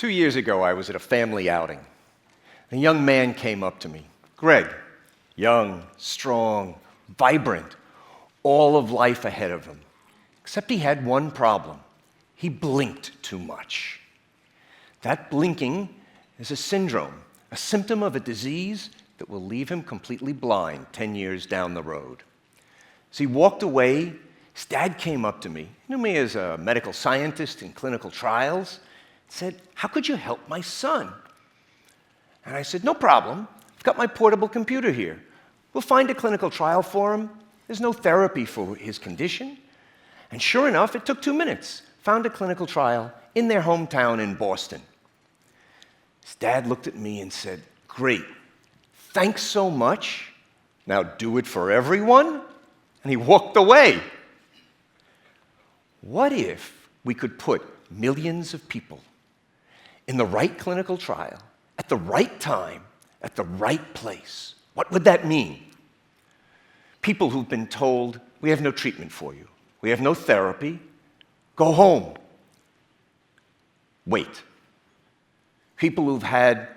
2 years ago, I was at a family outing. A young man came up to me. Greg, young, strong, vibrant, all of life ahead of him. Except he had one problem. He blinked too much. That blinking is a syndrome, a symptom of a disease that will leave him completely blind 10 years down the road. As he walked away, his dad came up to me, knew me as a medical scientist in clinical trials, said, "How could you help my son?" And I said, "No problem. I've got my portable computer here. We'll find a clinical trial for him. There's no therapy for his condition." And sure enough, it took 2 minutes. Found a clinical trial in their hometown in Boston. His dad looked at me and said, "Great. Thanks so much. Now do it for everyone." And he walked away. What if we could put millions of people in the right clinical trial, at the right time, at the right place? What would that mean? People who've been told, "We have no treatment for you. We have no therapy. Go home." Wait. People who've had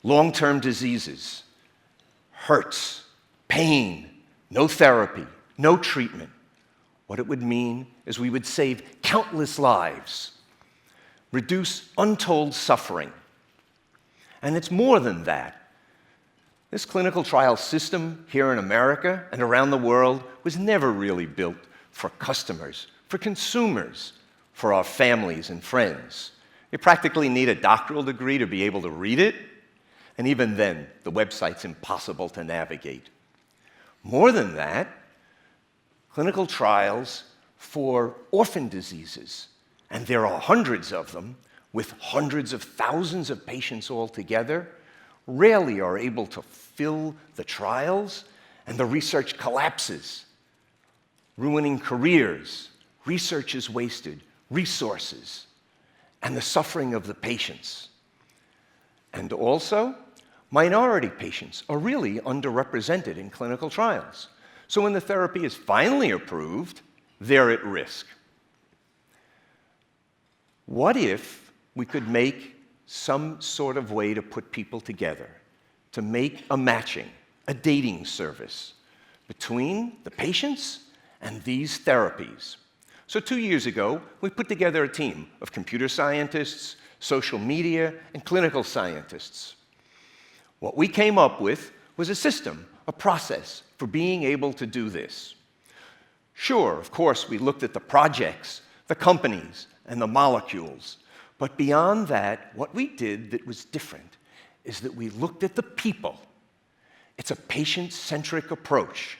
long-term diseases, hurts, pain, no therapy, no treatment. What it would mean is we would save countless lives, reduce untold suffering. And it's more than that. This clinical trial system here in America and around the world was never really built for customers, for consumers, for our families and friends. You practically need a doctoral degree to be able to read it, and even then, the website's impossible to navigate. More than that, clinical trials for orphan diseases, and there are hundreds of them, with hundreds of thousands of patients altogether, rarely are able to fill the trials, and the research collapses, ruining careers. Research is wasted, resources, and the suffering of the patients. And also, minority patients are really underrepresented in clinical trials. So when the therapy is finally approved, they're at risk. What if we could make some sort of way to put people together, to make a matching, a dating service between the patients and these therapies? So 2 years ago, we put together a team of computer scientists, social media, and clinical scientists. What we came up with was a system, a process for being able to do this. Sure, of course, we looked at the projects, the companies, and the molecules. But beyond that, what we did that was different is that we looked at the people. It's a patient-centric approach.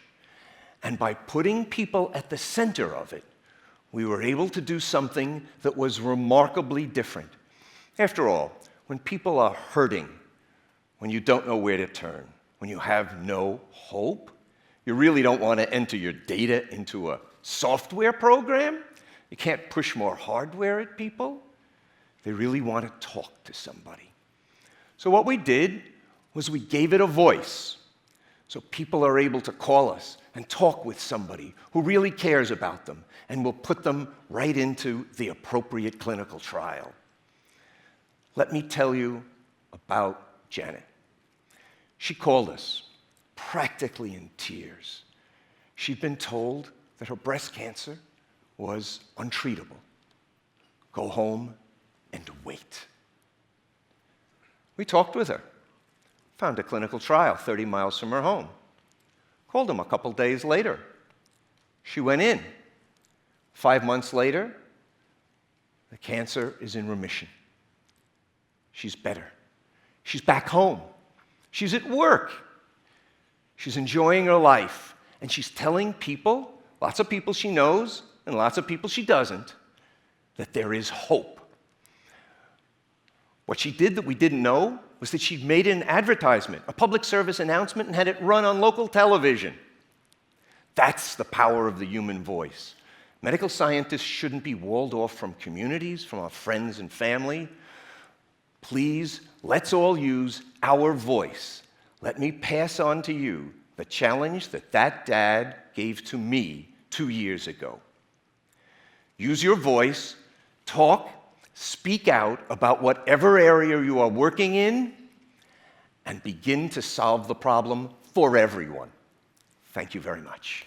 And by putting people at the center of it, we were able to do something that was remarkably different. After all, when people are hurting, when you don't know where to turn, when you have no hope, you really don't want to enter your data into a software program. You can't push more hardware at people. They really want to talk to somebody. So what we did was we gave it a voice. So people are able to call us and talk with somebody who really cares about them, and we'll put them right into the appropriate clinical trial. Let me tell you about Janet. She called us, practically in tears. She'd been told that her breast cancer was untreatable. Go home and wait. We talked with her, found a clinical trial 30 miles from her home. Called them a couple days later. She went in. 5 months later, the cancer is in remission. She's better. She's back home. She's at work. She's enjoying her life. And she's telling people, lots of people she knows and lots of people she doesn't, that there is hope. What she did that we didn't know was that she'd made an advertisement, a public service announcement, and had it run on local television. That's the power of the human voice. Medical scientists shouldn't be walled off from communities, from our friends and family. Please, let's all use our voice. Let me pass on to you the challenge that dad gave to me 2 years ago. Use your voice, talk, speak out about whatever area you are working in, and begin to solve the problem for everyone. Thank you very much.